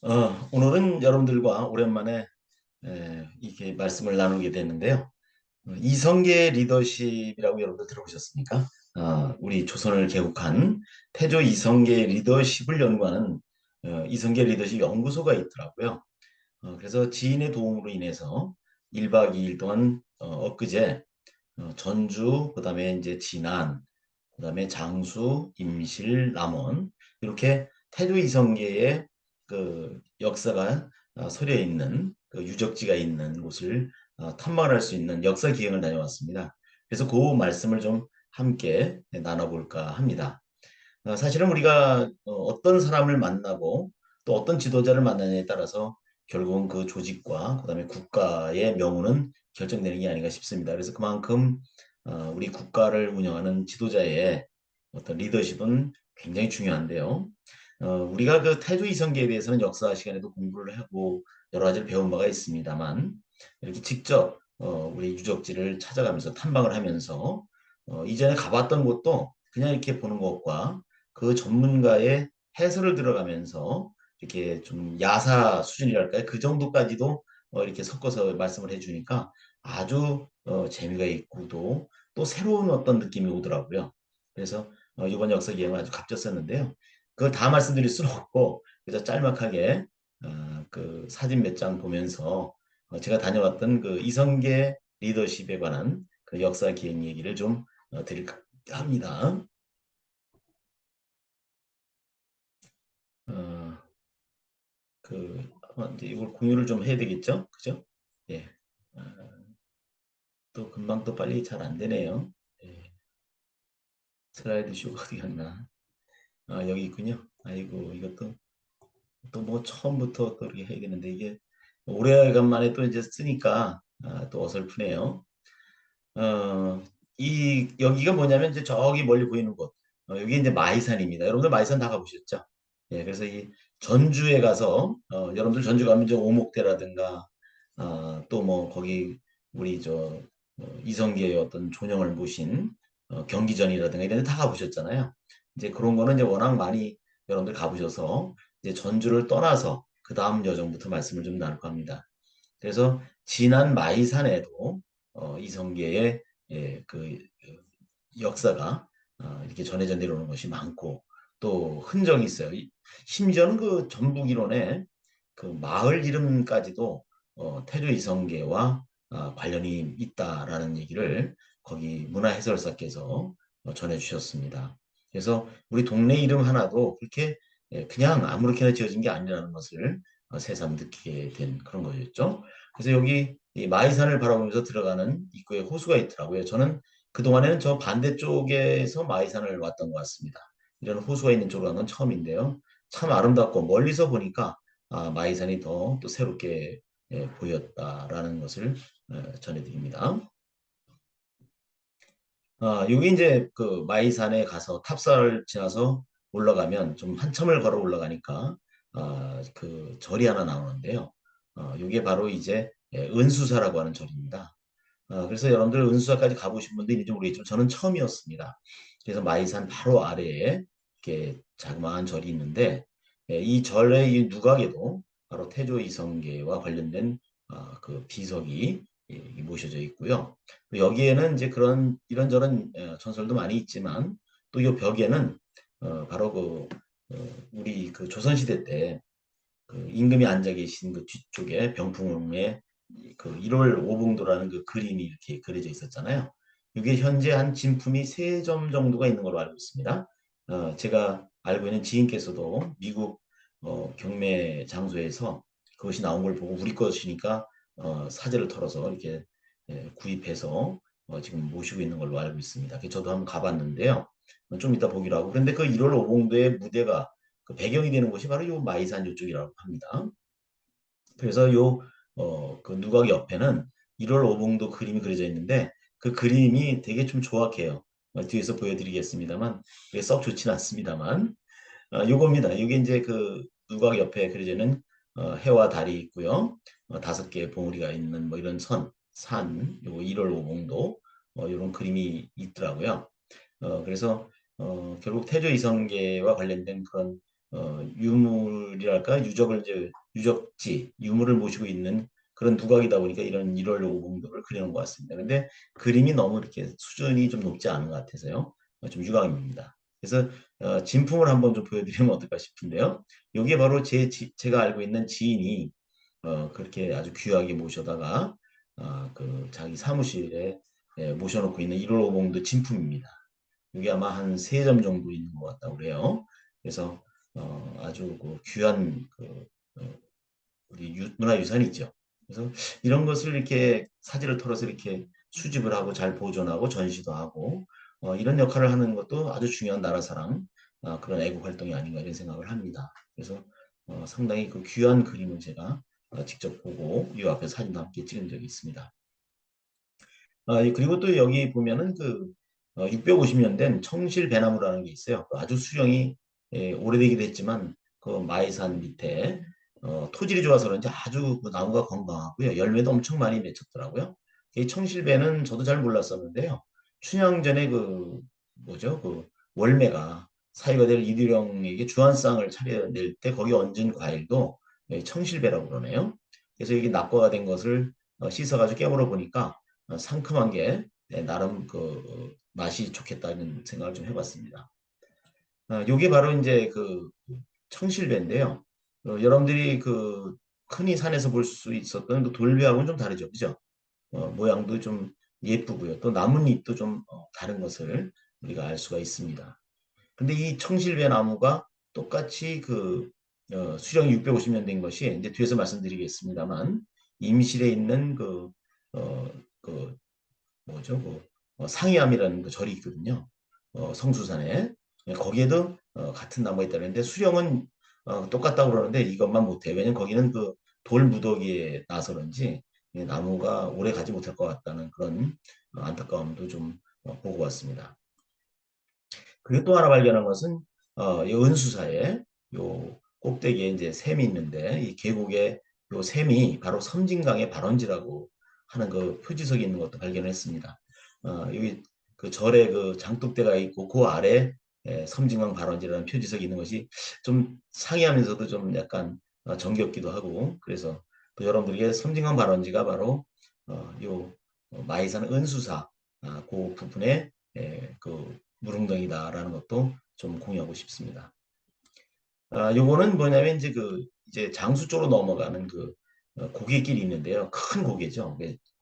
오늘은 여러분들과 오랜만에 이렇게 말씀을 나누게 됐는데요. 이성계 리더십이라고 여러분들 들어보셨습니까? 우리 조선을 개국한 태조 이성계 리더십을 연구하는 이성계 리더십 연구소가 있더라고요. 그래서 지인의 도움으로 인해서 1박 2일 동안 엊그제 전주, 그다음에 이제 진안, 그다음에 장수, 임실, 남원 이렇게 태조 이성계의 그 역사가 서려 있는 그 유적지가 있는 곳을 탐방을 할 수 있는 역사 기행을 다녀왔습니다. 그래서 그 말씀을 좀 함께 나눠볼까 합니다. 사실은 우리가 어떤 사람을 만나고 또 어떤 지도자를 만나냐에 따라서 결국은 그 조직과 그다음에 국가의 명운은 결정되는 게 아닌가 싶습니다. 그래서 그만큼 우리 국가를 운영하는 지도자의 어떤 리더십은 굉장히 중요한데요. 우리가 그 태조 이성계에 대해서는 역사 시간에도 공부를 하고 여러 가지를 배운 바가 있습니다만 이렇게 직접 우리 유적지를 찾아가면서 탐방을 하면서 이전에 가봤던 곳도 그냥 이렇게 보는 것과 그 전문가의 해설을 들어가면서 이렇게 좀 야사 수준이랄까요? 그 정도까지도 이렇게 섞어서 말씀을 해주니까 아주 재미가 있고 또 새로운 어떤 느낌이 오더라고요. 그래서 이번 역사 기행은 아주 값졌었는데요. 그걸 다 말씀드릴 수는 없고 그래서 짤막하게 그 사진 몇 장 보면서 제가 다녀왔던 그 이성계 리더십에 관한 그 역사 기행 얘기를 좀 드릴까 합니다. 어, 이제 이걸 공유를 좀 해야 되겠죠? 그죠? 예. 아, 또 금방 또 빨리 잘 안 되네요. 예. 슬라이드 쇼가 어디 갔나? 여기 있군요. 아이고, 이것도 또 뭐 처음부터 또 이렇게 해야 되는데 이게 오래간만에 또 이제 쓰니까 또 어설프네요. 어, 여기가 뭐냐면 이제 저기 멀리 보이는 곳. 여기 이제 마이산입니다. 여러분들 마이산 다 가보셨죠? 예, 그래서 이 전주에 가서 여러분들 전주 가면 이제 오목대라든가 또 뭐 거기 우리 이성계의 어떤 존영을 모신 경기전이라든가 이런 데 다 가보셨잖아요. 이제 그런 거는 이제 워낙 많이 여러분들 가보셔서 이제 전주를 떠나서 그 다음 여정부터 말씀을 좀 나눌까 합니다. 그래서 진안 마이산에도 이성계의 그 역사가 이렇게 전해져 내려오는 것이 많고 또 흔적이 있어요. 심지어는 그 전북 일원에 그 마을 이름까지도 태조 이성계와 관련이 있다라는 얘기를 거기 문화해설사께서 전해 주셨습니다. 그래서 우리 동네 이름 하나도 그렇게 그냥 아무렇게나 지어진 게 아니라는 것을 새삼 느끼게 된 그런 거였죠. 그래서 여기 이 마이산을 바라보면서 들어가는 입구에 호수가 있더라고요. 저는 그동안에는 저 반대쪽에서 마이산을 왔던 것 같습니다. 이런 호수가 있는 쪽으로 간 건 처음인데요. 참 아름답고 멀리서 보니까 마이산이 더 또 새롭게 보였다라는 것을 전해드립니다. 여기 이제 그 마이산에 가서 탑사를 지나서 올라가면 좀 한참을 걸어 올라가니까 그 절이 하나 나오는데요. 이게 바로 이제 은수사라고 하는 절입니다. 그래서 여러분들 은수사까지 가보신 분들이 좀 모르겠지만 저는 처음이었습니다. 그래서 마이산 바로 아래에 이렇게 자그마한 절이 있는데 이 절의 이 누각에도 바로 태조 이성계와 관련된 그 비석이 모셔져 있고요. 또 여기에는 이제 그런 이런저런 전설도 많이 있지만 또 이 벽에는 바로 우리 그 조선시대 때 그 임금이 앉아 계신 그 뒤쪽에 병풍에 그 1월 오봉도라는 그 그림이 이렇게 그려져 있었잖아요. 이게 현재 한 진품이 3점 정도가 있는 걸로 알고 있습니다. 제가 알고 있는 지인께서도 미국 경매 장소에서 그것이 나온 걸 보고 우리 것이니까 사재를 털어서 이렇게 구입해서 지금 모시고 있는 걸로 알고 있습니다. 저도 한번 가봤는데요. 좀 이따 보기로 하고. 그런데 그 1월 오봉도의 무대가 그 배경이 되는 곳이 바로 요 마이산 요쪽이라고 합니다. 그래서 그 누각 옆에는 1월 오봉도 그림이 그려져 있는데 그 그림이 되게 좀 조악해요. 뒤에서 보여드리겠습니다만 그게 썩 좋지는 않습니다만 요겁니다. 이게 이제 그 누각 옆에 그려져 있는 해와 달이 있고요. 5개의 봉우리가 있는 뭐 이런 산, 요거 1월 오봉도 이런 그림이 있더라고요. 그래서 결국 태조 이성계와 관련된 그런 유물이랄까 유적을 이제 유적지 유물을 모시고 있는 그런 두각이다 보니까 이런 일월 오봉도를 그리는 것 같습니다. 근데 그림이 너무 이렇게 수준이 좀 높지 않은 것 같아서요. 좀 유감입니다. 그래서 진품을 한번 좀 보여드리면 어떨까 싶은데요. 이게 바로 제가 알고 있는 지인이 그렇게 아주 귀하게 모셔다가 그 자기 사무실에 모셔놓고 있는 1월 오봉도 진품입니다. 이게 아마 한 3점 정도 있는 것 같다고 그래요. 그래서 아주 그 귀한 어, 우리 문화유산이 있죠. 그래서 이런 것을 이렇게 사지를 털어서 이렇게 수집을 하고 잘 보존하고 전시도 하고 이런 역할을 하는 것도 아주 중요한 나라 사랑 그런 애국 활동이 아닌가 이런 생각을 합니다. 그래서 상당히 그 귀한 그림을 제가 직접 보고 이 앞에 사진도 함께 찍은 적이 있습니다. 그리고 또 여기 보면은 그 650년 된 청실 배나무라는 게 있어요. 그 아주 수령이 오래되기도 했지만 그 마이산 밑에 토질이 좋아서 그런지 아주 그 나무가 건강하고요. 열매도 엄청 많이 맺혔더라고요. 이 청실배는 저도 잘 몰랐었는데요. 춘향전에 그 뭐죠? 그 월매가 사위가 될 이두령에게 주안상을 차려낼 때 거기 얹은 과일도 청실배라고 그러네요. 그래서 이게 낙과가 된 것을 씻어가지고 깨물어 보니까 상큼한 게 나름 그 맛이 좋겠다는 생각을 좀 해봤습니다. 요게 바로 이제 그 청실배인데요. 여러분들이 그 흔히 산에서 볼 수 있었던 그 돌배하고는 좀 다르죠, 그죠? 모양도 좀 예쁘고요. 또 나뭇잎도 좀 다른 것을 우리가 알 수가 있습니다. 근데 이 청실배 나무가 똑같이 그 수령이 650년 된 것이 이제 뒤에서 말씀드리겠습니다만 임실에 있는 그 뭐죠? 그 상이암이라는 그 절이 있거든요. 성수산에. 거기에도 같은 나무가 있다는데 수령은 똑같다고 그러는데 이것만 못해. 왜냐면 거기는 그 돌 무더기에 나서 그런지 나무가 오래 가지 못할 것 같다는 그런 안타까움도 좀 보고 왔습니다. 그리고 또 하나 발견한 것은 이 은수사에 요 꼭대기에 이제 샘이 있는데 이 계곡에 요 샘이 바로 섬진강의 발원지라고 하는 그 표지석이 있는 것도 발견했습니다. 여기 그 절에 그 장독대가 있고 그 아래 섬진강 발원지라는 표지석이 있는 것이 좀 상이하면서도 좀 약간 정겹기도 하고 그래서 또 여러분들에게 섬진강 발원지가 바로 요 마이산 은수사 그 부분에 그 무릉덩이다라는 것도 좀 공유하고 싶습니다. 요거는 뭐냐면 이제 그 이제 장수 쪽으로 넘어가는 그 고갯길이 있는데요. 큰 고개죠.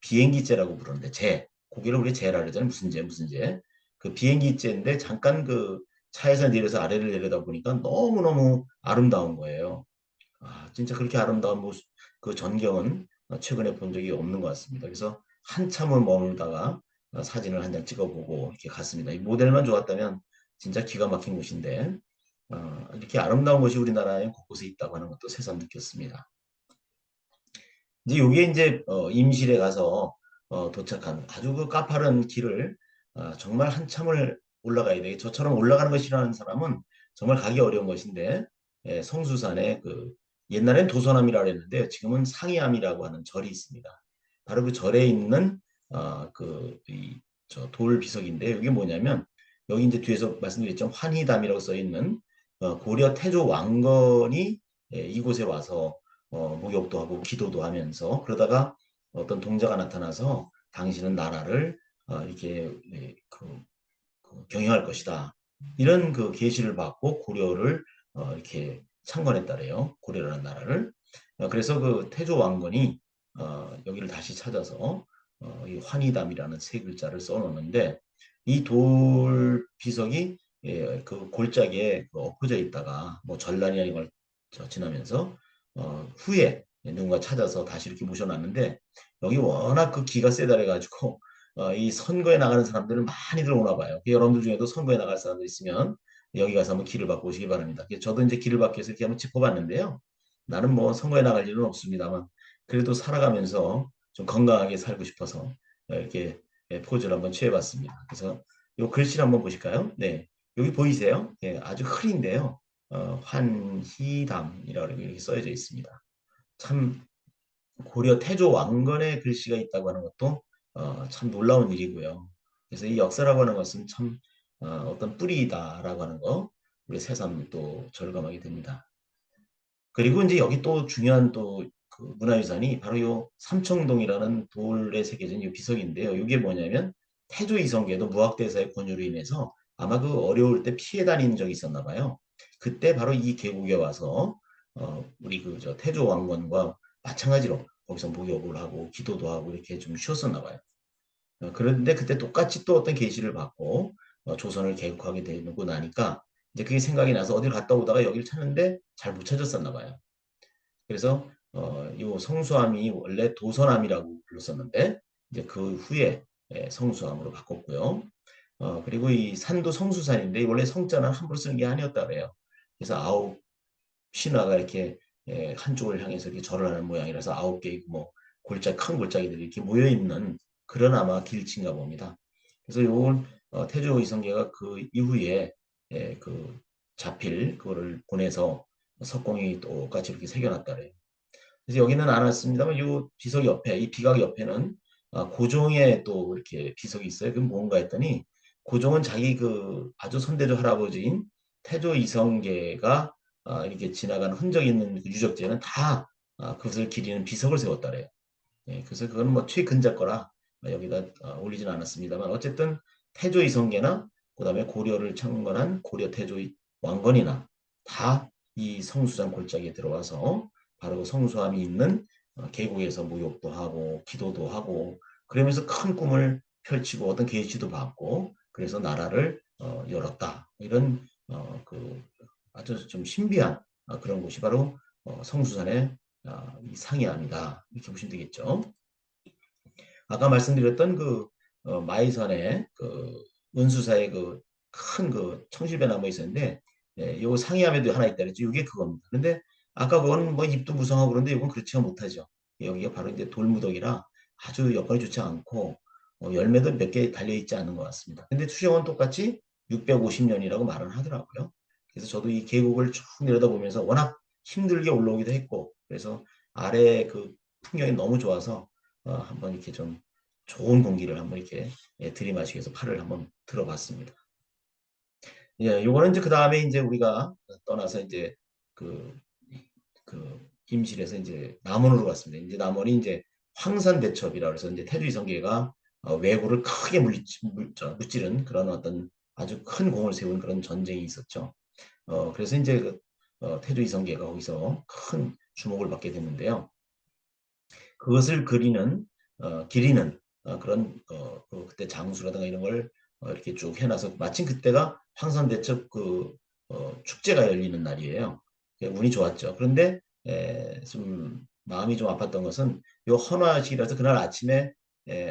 비행기째라고 부르는데 고개를 우리 제라 그러잖아요. 무슨 제. 그 비행기째인데 잠깐 그 차에서 내려서 아래를 내려다 보니까 너무너무 아름다운 거예요. 진짜 그렇게 아름다운 모습, 그 전경은 최근에 본 적이 없는 것 같습니다. 그래서 한참을 머물다가 사진을 한 장 찍어보고 이렇게 갔습니다. 이 모델만 좋았다면 진짜 기가 막힌 곳인데 이렇게 아름다운 곳이 우리나라에 곳곳에 있다고 하는 것도 새삼 느꼈습니다. 이제 요게 이제 임실에 가서 도착한 아주 그 가파른 길을 정말 한참을 올라가야 돼. 저처럼 올라가는 거 싫어하는 사람은 정말 가기 어려운 것인데 성수산에 그 옛날엔 도서남이라고 했는데 지금은 상이암이라고 하는 절이 있습니다. 바로 그 절에 있는 그이돌 비석인데 이게 뭐냐면 여기 이제 뒤에서 말씀드렸죠 환희담이라고 써 있는 고려 태조 왕건이 이곳에 와서 목욕도 하고 기도도 하면서 그러다가 어떤 동자가 나타나서 당신은 나라를 이렇게 그 경영할 것이다. 이런 그 계시를 받고 고려를 이렇게 창건했다래요. 고려라는 나라를. 그래서 그 태조 왕건이 여기를 다시 찾아서 이 환희담이라는 세 글자를 써놓는데 이 돌 비석이 그 골짜기에 엎어져 있다가 뭐 전란이 아닌 걸 지나면서 후에 누군가 찾아서 다시 이렇게 모셔놨는데 여기 워낙 그 기가 세다 해가지고 이 선거에 나가는 사람들은 많이들 오나 봐요. 여러분들 중에도 선거에 나갈 사람들 있으면 여기 가서 한번 길을 받고 오시기 바랍니다. 저도 이제 길을 받기 위해서 이렇게 한번 짚어봤는데요. 나는 뭐 선거에 나갈 일은 없습니다만 그래도 살아가면서 좀 건강하게 살고 싶어서 이렇게 포즈를 한번 취해봤습니다. 그래서 이 글씨를 한번 보실까요? 네, 여기 보이세요? 예, 아주 흐린데요. 환희담이라고 이렇게 써져 있습니다. 참 고려 태조 왕건의 글씨가 있다고 하는 것도 참 놀라운 일이고요. 그래서 이 역사라고 하는 것은 참 어떤 뿌리다라고 하는 거. 우리 새삼 또 절감하게 됩니다. 그리고 이제 여기 또 중요한 또 그 문화유산이 바로 요 삼청동이라는 돌에 새겨진 이 비석인데요. 이게 뭐냐면 태조 이성계도 무학대사의 권유로 인해서 아마 그 어려울 때 피해 다닌 적이 있었나 봐요. 그때 바로 이 계곡에 와서 우리 그 저 태조 왕건과 마찬가지로 거기서 목욕을 하고 기도도 하고 이렇게 좀 쉬었었나 봐요. 그런데 그때 똑같이 또 어떤 계시를 받고 조선을 개국하게 되고 나니까 이제 그게 생각이 나서 어딜 갔다 오다가 여기를 찾는데 잘 못 찾았었나 봐요. 그래서 이 성수함이 원래 도선함이라고 불렀었는데 이제 그 후에 성수함으로 바꿨고요. 그리고 이 산도 성수산인데 원래 성자는 함부로 쓰는 게 아니었다 그래요. 그래서 아홉 신화가 이렇게 한쪽을 향해서 이렇게 절을 하는 모양이라서 아홉 개의 뭐 골짜 큰 골짜기들이 이렇게 모여 있는 그런 아마 길치인가 봅니다. 그래서 요건 태조 이성계가 그 이후에 그 자필 그거를 보내서 석공이 똑같이 이렇게 새겨놨다 그래요. 그래서 여기는 안 왔습니다만 이 비석 옆에 이 비각 옆에는 고종의 또 이렇게 비석이 있어요. 그럼 뭔가 했더니 고종은 자기 그 아주 선대조 할아버지인 태조 이성계가 이렇게 지나가는 흔적이 있는 그 유적지에는 다 그것을 기리는 비석을 세웠다래요. 예, 그래서 그건 뭐 최근자 거라 여기다 올리진 않았습니다만 어쨌든 태조 이성계나 그다음에 고려를 창건한 고려 태조 왕건이나 다 이 성수장 골짜기에 들어와서 바로 그 성수함이 있는 계곡에서 목욕도 하고 기도도 하고 그러면서 큰 꿈을 펼치고 어떤 계시도 받고 그래서 나라를 열었다 이런 그 아주 좀 신비한 그런 곳이 바로 성수산의 이 상이암이다 이렇게 보시면 되겠죠. 아까 말씀드렸던 그 마이선의 그 은수사의 그 큰 그 청실배나무 있었는데 요 상이암에도 하나 있다 그랬죠. 이게 그겁니다. 근데 아까 그거는 뭐 잎도 무성하고 그런데 이건 그렇지가 못하죠. 여기가 바로 이제 돌무더기라 아주 여건이 좋지 않고 열매도 몇 개 달려 있지 않은 것 같습니다. 근데 수령은 똑같이 650년이라고 말은 하더라고요. 그래서 저도 이 계곡을 쭉 내려다보면서 워낙 힘들게 올라오기도 했고 그래서 아래 그 풍경이 너무 좋아서 한번 이렇게 좀 좋은 공기를 한번 이렇게 들이마시기 위해서 팔을 한번 들어봤습니다. 예, 요거는 이제 그 다음에 이제 우리가 떠나서 이제 그, 그 임실에서 이제 남원으로 갔습니다. 이제 남원이 이제 황산대첩이라 그래서 이제 태조 이성계가 왜구를 크게 무찌른 그런 어떤 아주 큰 공을 세운 그런 전쟁이 있었죠. 그래서 이제 그, 태조 이성계가 거기서 큰 주목을 받게 됐는데요. 그것을 기리는 그런 그때 장수라든가 이런 걸 이렇게 쭉 해놔서 마침 그때가 황선대첩 그 축제가 열리는 날이에요. 운이 좋았죠. 그런데 좀 마음이 좀 아팠던 것은 요 헌화식이라서 그날 아침에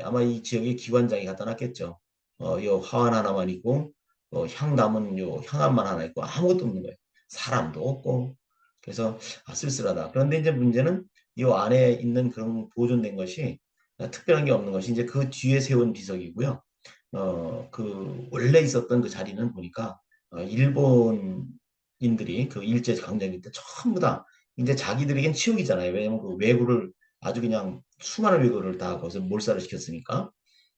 아마 이 지역의 기관장이 갖다 놨겠죠. 요 화환 하나만 있고 향 담은 요 향암만 하나 있고 아무것도 없는 거예요. 사람도 없고 그래서 쓸쓸하다. 그런데 이제 문제는 이 안에 있는 그런 보존된 것이 특별한 게 없는 것이 이제 그 뒤에 세운 비석이고요. 그 원래 있었던 그 자리는 보니까 일본인들이 그 일제 강점기 때 전부 다 이제 자기들에겐 치욕이잖아요. 왜냐면 그 왜구를 아주 그냥 수많은 왜구를 다 거기서 몰살을 시켰으니까.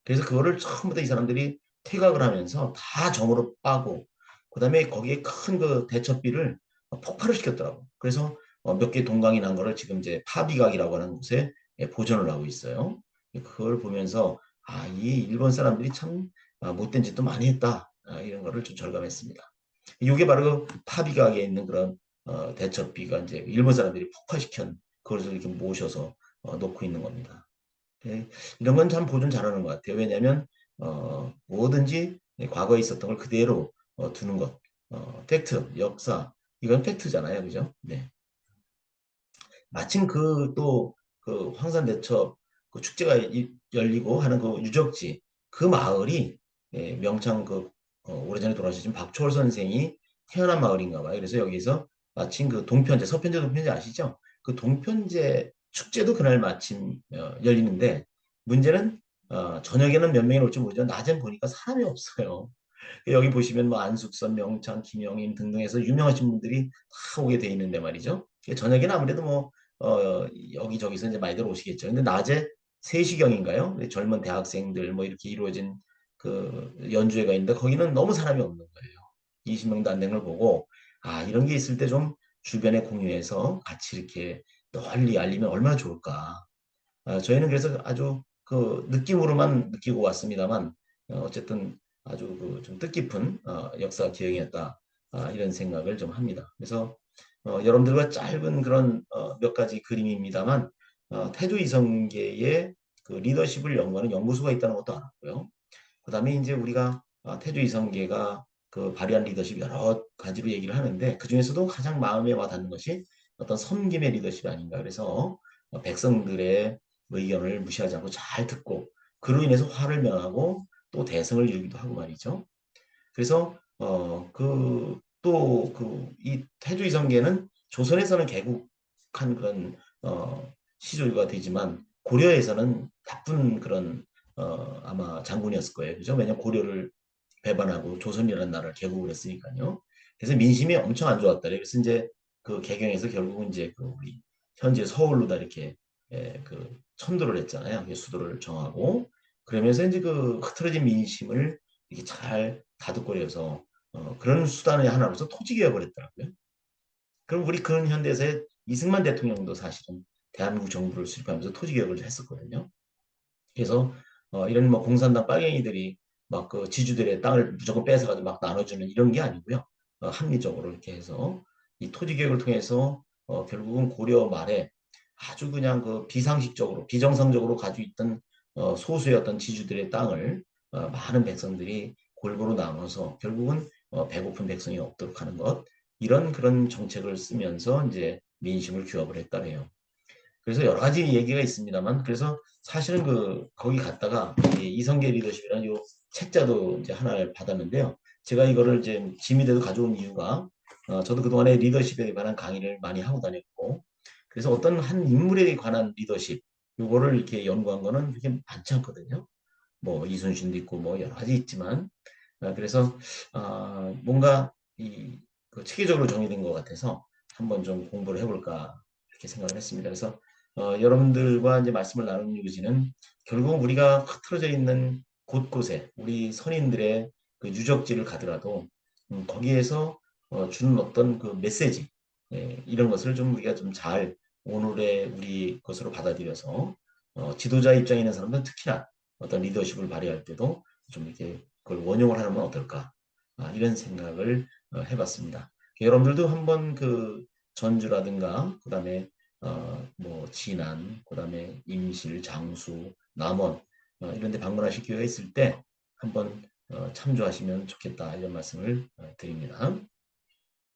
그래서 그거를 전부 다 이 사람들이 퇴각을 하면서 다 점으로 빠고 그다음에 거기에 큰 그 대첩비를 폭발을 시켰더라고. 그래서 몇 개 동강이 난 거를 지금 이제 파비각이라고 하는 곳에 보존을 하고 있어요. 그걸 보면서 이 일본 사람들이 참 못된 짓도 많이 했다. 이런 거를 좀 절감했습니다. 이게 바로 그 파비각에 있는 그런 대첩비가 이제 일본 사람들이 폭파시킨 그것을 이렇게 모셔서 놓고 있는 겁니다. 이런 건 참 보존 잘하는 것 같아요. 왜냐하면 뭐든지 과거에 있었던 걸 그대로 두는 것. 팩트, 역사, 이건 팩트잖아요. 그죠? 네. 마침 그 또 그 황산대첩 그 축제가 열리고 하는 그 유적지 그 마을이 명창 그 오래전에 돌아가신 박초월 선생이 태어난 마을인가 봐요. 그래서 여기서 마침 그 동편제 서편제 동편제 아시죠? 그 동편제 축제도 그날 마침 열리는데 문제는 저녁에는 몇 명이 올지 모르죠. 낮엔 보니까 사람이 없어요. 여기 보시면 뭐 안숙선, 명창, 김영임 등등해서 유명하신 분들이 다 오게 돼 있는데 말이죠. 저녁에는 아무래도 뭐 여기저기서 이제 많이들 오시겠죠. 근데 낮에 3시경인가요? 젊은 대학생들 뭐 이렇게 이루어진 그 연주회가 있는데 거기는 너무 사람이 없는 거예요. 20명도 안 된 걸 보고 이런 게 있을 때 좀 주변에 공유해서 같이 이렇게 널리 알리면 얼마나 좋을까. 저희는 그래서 아주 그 느낌으로만 느끼고 왔습니다만 어쨌든 아주 그 좀 뜻깊은 역사 기억이었다. 이런 생각을 좀 합니다. 그래서 여러분들과 짧은 그런 몇 가지 그림입니다만 태조 이성계의 그 리더십을 연구하는 연구소가 있다는 것도 알았고요. 그다음에 이제 우리가 태조 이성계가 그 발휘한 리더십 여러 가지로 얘기를 하는데 그 중에서도 가장 마음에 와닿는 것이 어떤 섬김의 리더십이 아닌가. 그래서 백성들의 의견을 무시하지 않고 잘 듣고 그로 인해서 화를 면하고 또 대성을 이루기도 하고 말이죠. 그래서 그 또 그 이 태조 이성계는 조선에서는 개국한 그런 시조가 되지만 고려에서는 나쁜 그런 아마 장군이었을 거예요. 그죠? 왜냐면 고려를 배반하고 조선이라는 나라를 개국을 했으니까요. 그래서 민심이 엄청 안 좋았다. 그래서 이제 그 개경에서 결국은 이제 그 우리 현재 서울로다 이렇게 그 천도를 했잖아요. 수도를 정하고 그러면서 이제 그 흐트러진 민심을 이렇게 잘 다독거려서 그런 수단의 하나로서 토지개혁을 했더라고요. 그럼 우리 그런 현대에서의 이승만 대통령도 사실은 대한민국 정부를 수립하면서 토지개혁을 했었거든요. 그래서 이런 뭐 공산당 빨갱이들이 막 그 지주들의 땅을 무조건 뺏어가지고 막 나눠주는 이런 게 아니고요. 합리적으로 이렇게 해서 이 토지개혁을 통해서 결국은 고려 말에 아주 그냥 그 비상식적으로 비정상적으로 가지고 있던 소수의 어떤 지주들의 땅을 많은 백성들이 골고루 나눠서 결국은 배고픈 백성이 없도록 하는 것 이런 그런 정책을 쓰면서 이제 민심을 규합을 했다네요. 그래서 여러 가지 얘기가 있습니다만 그래서 사실은 그 거기 갔다가 이 이성계 리더십이라는 요 책자도 이제 하나를 받았는데요. 제가 이거를 이제 지미대도 가져온 이유가 저도 그동안에 리더십에 관한 강의를 많이 하고 다녔고 그래서 어떤 한 인물에 관한 리더십 요거를 이렇게 연구한 거는 그렇게 많지 않거든요. 뭐 이순신도 있고 뭐 여러 가지 있지만 그래서 뭔가 이그 체계적으로 정의된 것 같아서 한번 좀 공부를 해볼까 이렇게 생각을 했습니다. 그래서 여러분들과 이제 말씀을 나누는 이유지는 결국 우리가 흐트러져 있는 곳곳에 우리 선인들의 그 유적지를 가더라도 거기에서 주는 어떤 그 메시지 이런 것을 좀 우리가 좀 잘 오늘의 우리 것으로 받아들여서 지도자 입장에 있는 사람들은 특히나 어떤 리더십을 발휘할 때도 좀 이렇게 그걸 원용을 하면 어떨까 이런 생각을 해봤습니다. 여러분들도 한번 그 전주라든가 그다음에 뭐 진안 그다음에 임실, 장수, 남원 이런 데 방문하실 기회가 있을 때 한번 참조하시면 좋겠다 이런 말씀을 드립니다.